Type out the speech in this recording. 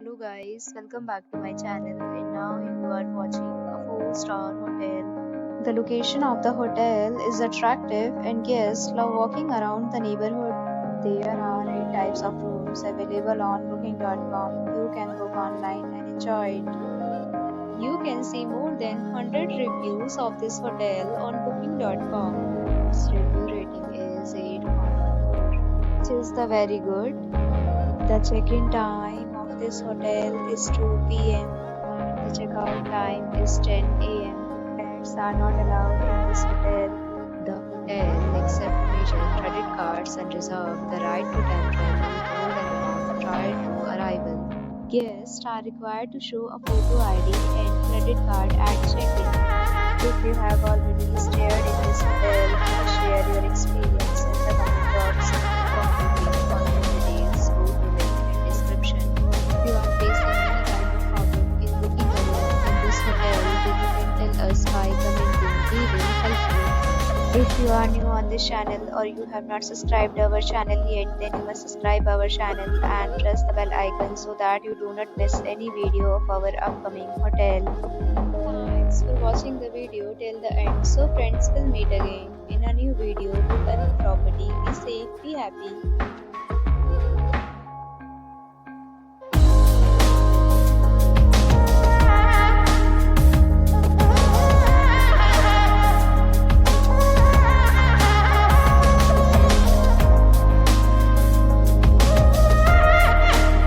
Hello guys, welcome back to my channel and now you are watching a 4-star hotel. The location of the hotel is attractive and guests love walking around the neighborhood. There are 8 types of rooms available on booking.com. You can book online and enjoy it. You can see more than 100 reviews of this hotel on booking.com. Its review rating is 8.4, which is the very good. The check-in time of this hotel is 2 p.m. and the check-out time is 10 a.m. Pets are not allowed in this hotel. The hotel accepts major credit cards and reserves the right to temporarily hold an amount prior to arrival. Guests are required to show a photo ID and credit card at check-in. If you have already stayed in this hotel, please share your experience in the comment box. For booking or more details, go to link in description. If you are facing any kind of problem in booking a room in this hotel, then you can tell us by commenting. We will help you. If you are new on this channel or you have not subscribed our channel yet, then you must subscribe our channel and press the bell icon so that you do not miss any video of our upcoming hotel. Thanks for watching the video till the end. So friends, will meet again in a new video with a new property. Be safe, be happy.